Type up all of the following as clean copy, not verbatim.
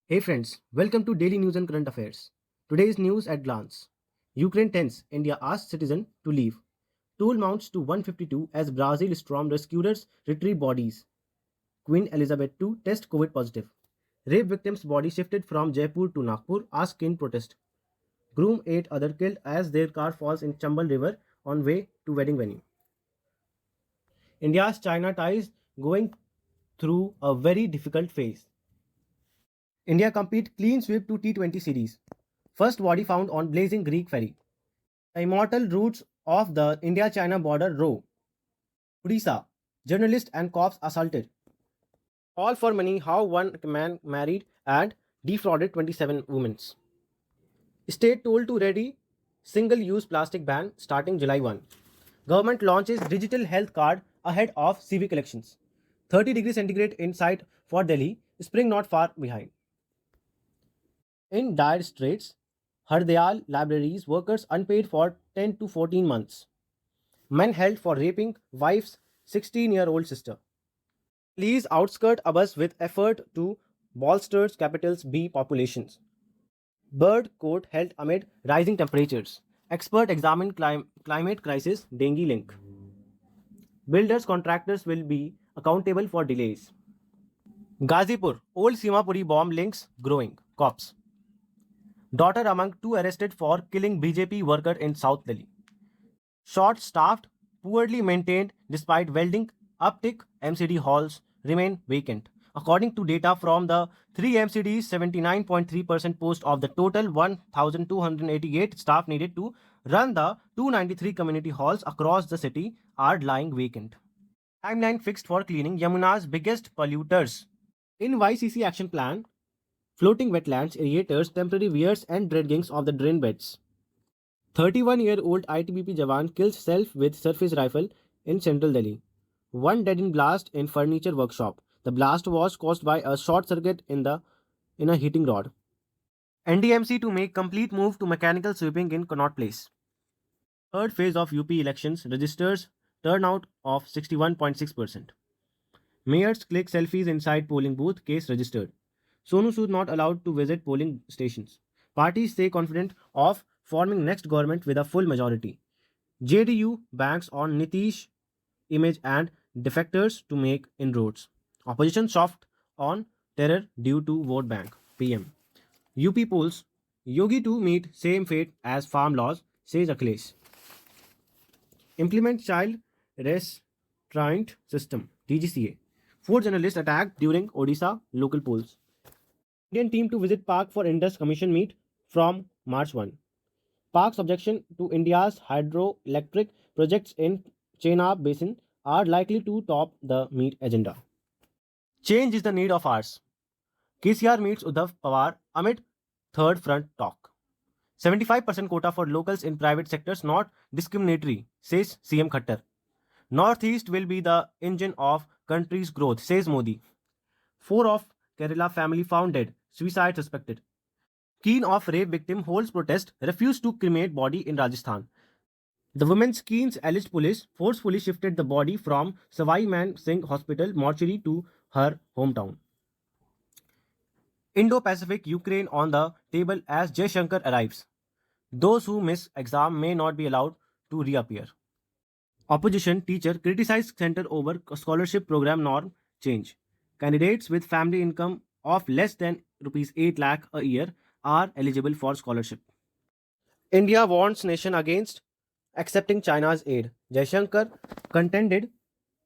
Hey friends, welcome to Daily News and Current Affairs. Today's news at glance. Ukraine tense, India asks citizen to leave. Toll mounts to 152 as Brazil storm rescuers retrieve bodies. Queen Elizabeth II test COVID positive. Rape victim's body shifted from Jaipur to Nagpur, ask in protest. Groom 8 other killed as their car falls in Chambal River on way to wedding venue. India's China ties going through a very difficult phase. India compete clean sweep to T20 series. First body found on blazing Greek ferry. The immortal roots of the India-China border row. Odisha. Journalist and cops assaulted. All for money how one man married and defrauded 27 women. State told to ready single-use plastic ban starting July 1. Government launches digital health card ahead of civic elections. 30 degrees centigrade inside for Delhi, spring not far behind. In dire straits, Hardyal libraries workers unpaid for 10 to 14 months. Men held for raping wife's 16-year-old sister. Police outskirt Abbas with effort to bolster capital's B populations. Bird court held amid rising temperatures. Expert examine climate crisis dengue link. Builders contractors will be accountable for delays. Gazipur, old Simapuri bomb links growing. Cops. Daughter among two arrested for killing BJP worker in South Delhi. Short staffed, poorly maintained despite welding uptick, MCD halls remain vacant. According to data from the 3 MCDs, 79.3% post of the total 1,288 staff needed to run the 293 community halls across the city are lying vacant. Timeline fixed for cleaning Yamuna's biggest polluters. In YCC action plan, floating wetlands, aerators, temporary weirs and dredgings of the drain beds. 31-year-old ITBP Jawan kills self with surface rifle in central Delhi. One dead in blast in furniture workshop. The blast was caused by a short circuit in a heating rod. NDMC to make complete move to mechanical sweeping in Connaught Place. Third phase of UP elections registers turnout of 61.6%. Mayors click selfies inside polling booth, case registered. Sonu Sood not allowed to visit polling stations. Parties stay confident of forming next government with a full majority. JDU banks on Nitish image and defectors to make inroads. Opposition soft on terror due to vote bank. PM. UP polls. Yogi to meet same fate as farm laws, says Akhilesh. Implement child restraint system. TGCA. 4 journalists attacked during Odisha local polls. Indian team to visit Park for Indus Commission meet from March 1. Park's objection to India's hydroelectric projects in Chenab Basin are likely to top the meet agenda. Change is the need of ours. KCR meets Uddhav Pawar amid third front talk. 75% quota for locals in private sectors not discriminatory, says CM Khattar. Northeast will be the engine of country's growth, says Modi. 4 of Kerala family found dead, suicide suspected. Keen of rape victim holds protest, refused to cremate body in Rajasthan. The woman's Keen's alleged police forcefully shifted the body from Savai Man Singh Hospital mortuary to her hometown. Indo-Pacific Ukraine on the table as Jaishankar arrives. Those who miss exam may not be allowed to reappear. Opposition teacher criticized center over scholarship program norm change. Candidates with family income of less than rupees 8 lakh a year are eligible for scholarship. India warns nation against accepting China's aid. Jaishankar contended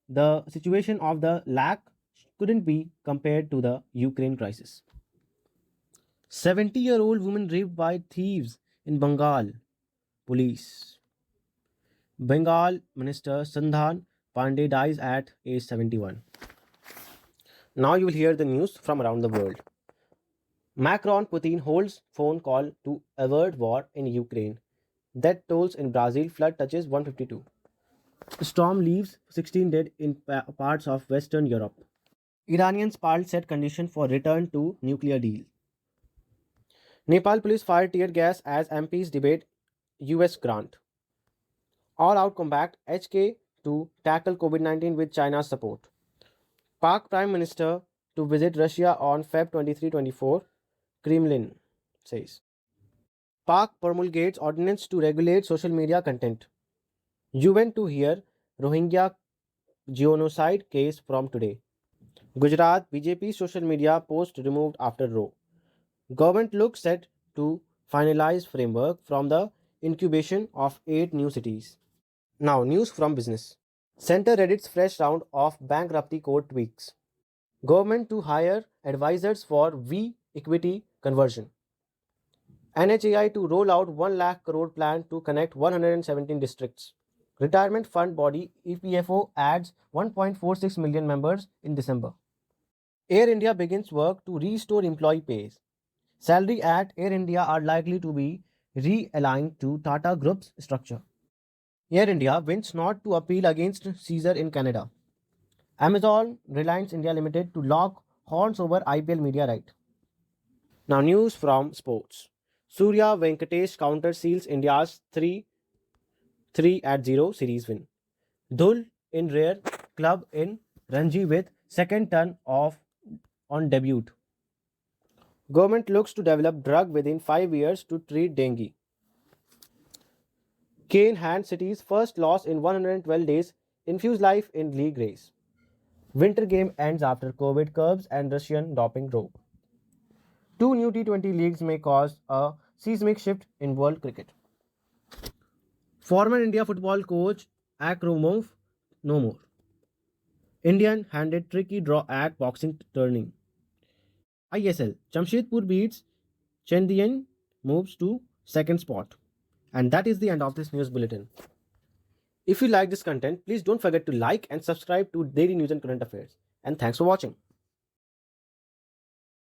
the situation of the lakh couldn't be compared to the Ukraine crisis. 70-year-old woman raped by thieves in Bengal. Police. Bengal Minister Sandhan Pandey dies at age 71. Now you will hear the news from around the world. Macron Putin holds phone call to avert war in Ukraine. Death tolls in Brazil, flood touches 152. Storm leaves 16 dead in parts of Western Europe. Iranians parled set condition for return to nuclear deal. Nepal police fired tear gas as MPs debate US grant. All out combat HK to tackle COVID-19 with China's support. Pak Prime Minister to visit Russia on Feb 23-24. Kremlin says. Pak promulgates ordinance to regulate social media content. UN to hear Rohingya genocide case from today. Gujarat BJP social media post removed after row. Government looks set to finalize framework from the incubation of 8 new cities. Now news from business. Center Reddit's fresh round of bankruptcy code tweaks. Government to hire advisors for V equity conversion. NHAI to roll out 1 lakh crore plan to connect 117 districts. Retirement fund body EPFO adds 1.46 million members in December. Air India begins work to restore employee pays. Salary at Air India are likely to be realigned to Tata Group's structure. Air India wins not to appeal against Caesar in Canada. Amazon Reliance India Limited to lock horns over IPL media right. Now news from sports. Surya Venkatesh counter seals India's 3-0 series win. Dhul in rare club in Ranji with second ton off on debut. Government looks to develop drug within 5 years to treat dengue. Kane hands City's first loss in 112 days, infuse life in league race. Winter game ends after COVID curbs and Russian doping row. 2 new T20 leagues may cause a seismic shift in world cricket. Former India football coach Akromov no more. Indian handed tricky draw at boxing turning. ISL Jamshedpur beats Chendian, moves to second spot. And that is the end of this news bulletin. If you like this content, please don't forget to like and subscribe to Daily News and Current Affairs. And thanks for watching.